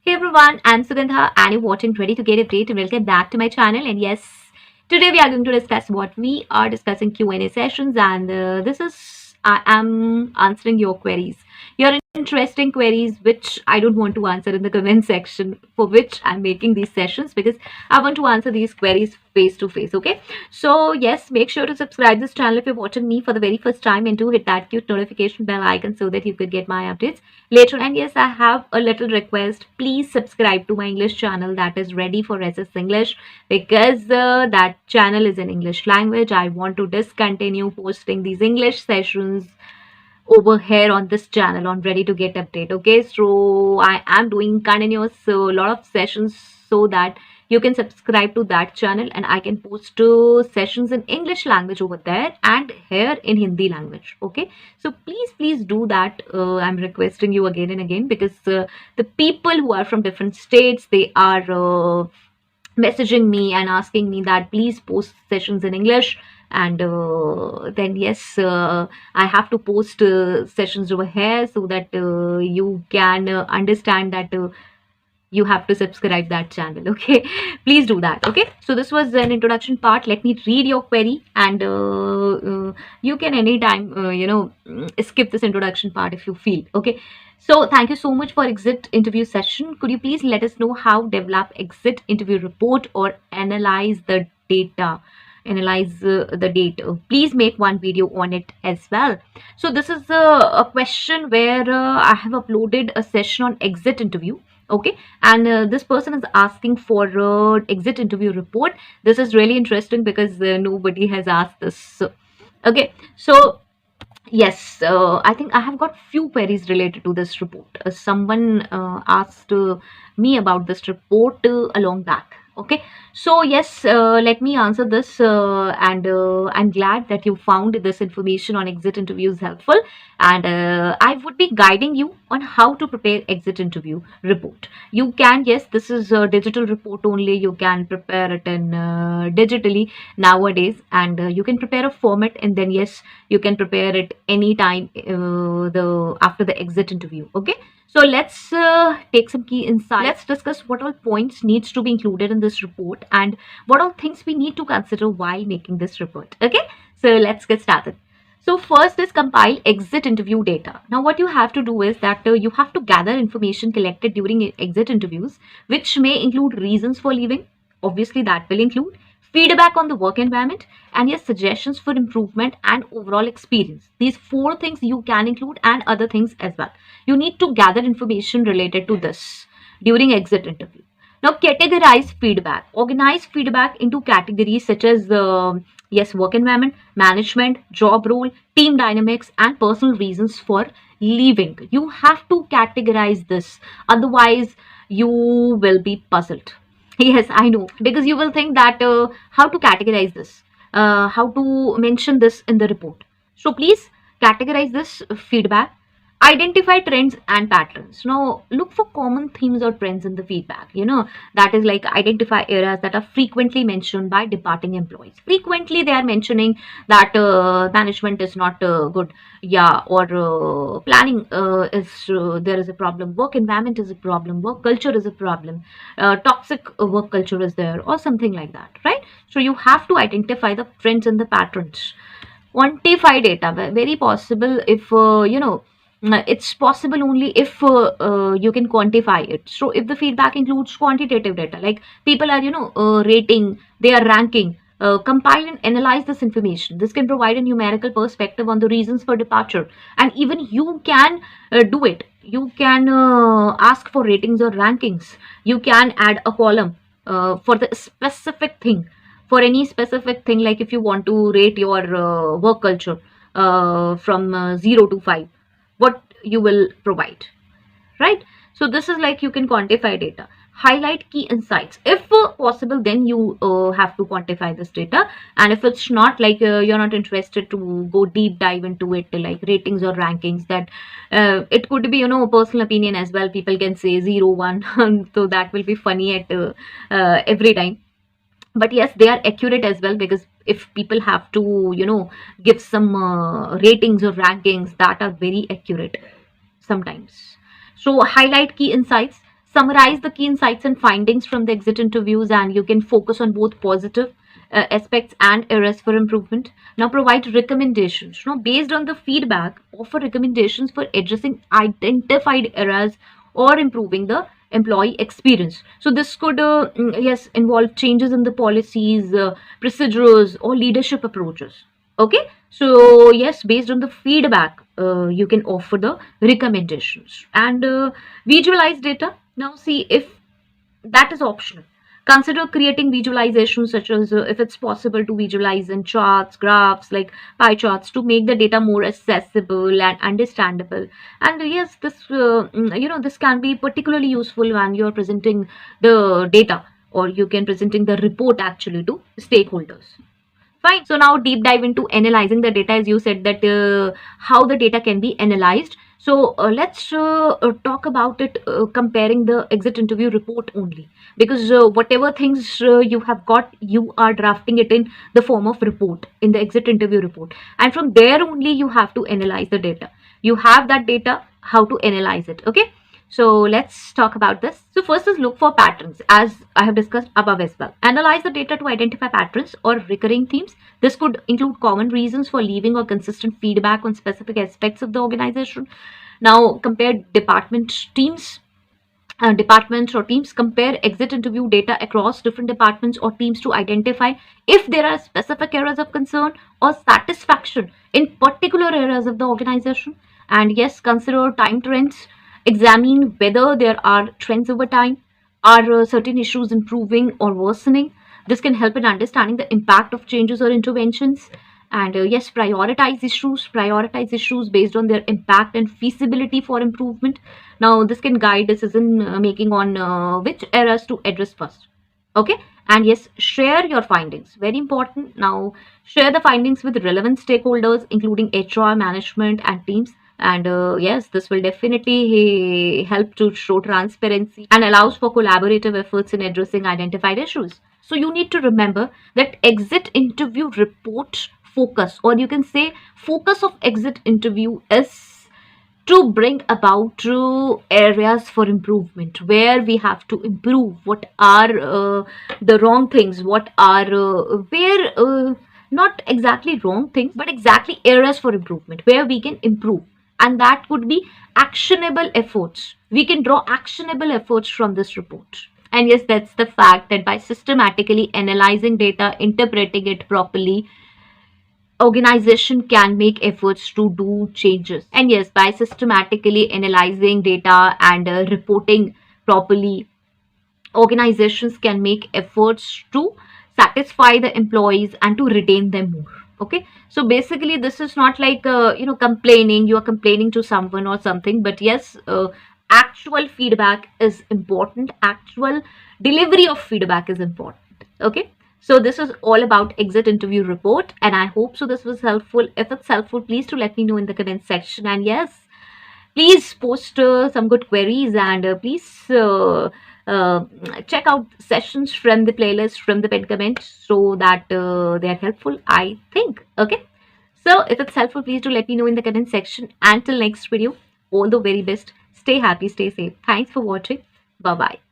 Hey everyone, I'm Sugandha and you're watching Ready to Get Update and welcome back to my channel. And yes, today we are going to discuss what we are discussing Q&A sessions, and this is I am answering your queries. Your interesting queries which I don't want to answer in the comment section, for which I'm making these sessions because I want to answer these queries face to face. Okay, so yes, make sure to subscribe this channel if you're watching me for the very first time, and to hit that cute notification bell icon so that you could get my updates later. And yes, I have a little request. Please subscribe to my English channel that is Ready for SS English, because that channel is in English language. I want to discontinue posting these English sessions over here on this channel on Ready to Get Update. Okay, so I am doing continuous lot of sessions so that you can subscribe to that channel and I can post sessions in English language over there and here in Hindi language. Okay, so please do that. I'm requesting you again and again, because the people who are from different states, they are messaging me and asking me that please post sessions in English. And then yes, I have to post sessions over here so that you can understand that you have to subscribe that channel. Okay, please do that. Okay, so this was an introduction part. Let me read your query, and you can anytime skip this introduction part if you feel. Okay, so thank you so much for exit interview session. Could you please let us know how develop exit interview report or analyze the data? Analyze the data. Please make one video on it as well. So this is a question where I have uploaded a session on exit interview. Okay, and this person is asking for exit interview report. This is really interesting because nobody has asked this. Okay, so yes, I think I have got few queries related to this report. Someone asked me about this report a long back. Okay, so yes, let me answer this, and I'm glad that you found this information on exit interviews helpful, and I would be guiding you on how to prepare exit interview report. You can, yes, this is a digital report only. You can prepare it in digitally nowadays, and you can prepare a format, and then yes, you can prepare it anytime the after the exit interview. Okay, so let's take some key insights. Let's discuss what all points needs to be included in this report and what all things we need to consider while making this report. Okay, so let's get started. So first is compile exit interview data. Now what you have to do is that you have to gather information collected during exit interviews, which may include reasons for leaving. Obviously that will include feedback on the work environment, and yes, suggestions for improvement and overall experience. These four things you can include, and other things as well. You need to gather information related to this during exit interview. Now categorize feedback. Organize feedback into categories such as yes, work environment, management, job role, team dynamics, and personal reasons for leaving. You have to categorize this, otherwise you will be puzzled. Yes, I know, because you will think that how to categorize this, how to mention this in the report. So please categorize this feedback. Identify trends and patterns. Now look for common themes or trends in the feedback. That is like identify areas that are frequently mentioned by departing employees. Frequently they are mentioning that management is not good, yeah, or planning is there is a problem, work environment is a problem, work culture is a problem, toxic work culture is there, or something like that, right? So you have to identify the trends and the patterns. Quantify data. Very possible if it's possible only if you can quantify it. So if the feedback includes quantitative data, like people are rating, they are ranking, compile and analyze this information. This can provide a numerical perspective on the reasons for departure, and even you can do it. You can ask for ratings or rankings. You can add a column for the specific thing, for any specific thing, like if you want to rate your work culture from 0 to 5, what you will provide, right? So this is like you can quantify data. Highlight key insights. If possible, then you have to quantify this data, and if it's not, like you're not interested to go deep dive into it, like ratings or rankings, that it could be personal opinion as well. People can say 0, 1 so that will be funny at every time. But yes, they are accurate as well, because if people have to give some ratings or rankings, that are very accurate sometimes. So highlight key insights. summarize the key insights and findings from the exit interviews, and you can focus on both positive aspects and areas for improvement. Now provide recommendations, based on the feedback, offer recommendations for addressing identified areas or improving the employee experience. So this could yes, involve changes in the policies, procedures, or leadership approaches. Okay, so yes, based on the feedback, you can offer the recommendations. And visualize data. Now see if that is optional. Consider creating visualizations, such as if it's possible to visualize in charts, graphs like pie charts, to make the data more accessible and understandable. And yes, this this can be particularly useful when you're presenting the data, or you can presenting the report actually to stakeholders. Fine. So now deep dive into analyzing the data, as you said that how the data can be analyzed. So let's talk about it, comparing the exit interview report only, because whatever things you have got, you are drafting it in the form of report, in the exit interview report, and from there only you have to analyze the data. You have that data, how to analyze it. Okay. So let's talk about this. So first is look for patterns, as I have discussed above as well. Analyze the data to identify patterns or recurring themes. This could include common reasons for leaving or consistent feedback on specific aspects of the organization. Now compare departments or teams. Compare exit interview data across different departments or teams to identify if there are specific areas of concern or satisfaction in particular areas of the organization. And yes, consider time trends. Examine whether there are trends over time. Are certain issues improving or worsening? This can help in understanding the impact of changes or interventions. And yes, prioritize issues based on their impact and feasibility for improvement. Now this can guide decision making on which areas to address first. Okay. And yes, share your findings, very important. Now share the findings with relevant stakeholders, including HR, management, and teams. And yes, this will definitely help to show transparency and allows for collaborative efforts in addressing identified issues. So you need to remember that exit interview report focus, or you can say focus of exit interview, is to bring about areas for improvement, where we have to improve, what are the wrong things, what are where not exactly wrong things, but exactly areas for improvement where we can improve. And that could be actionable efforts. We can draw actionable efforts from this report. And yes, that's the fact that by systematically analyzing data, interpreting it properly, organization can make efforts to do changes. And yes, by systematically analyzing data and reporting properly, organizations can make efforts to satisfy the employees and to retain them more. Okay, so basically this is not like complaining, you are complaining to someone or something, but yes, actual feedback is important, actual delivery of feedback is important. Okay, so this is all about exit interview report, and I hope so this was helpful. If it's helpful, please to let me know in the comment section. And yes, please post some good queries, and please uh, check out sessions from the playlist from the pinned comment, so that they are helpful, I think. Okay, so if it's helpful, please do let me know in the comment section. Until next video, all the very best. Stay happy, stay safe. Thanks for watching. Bye bye.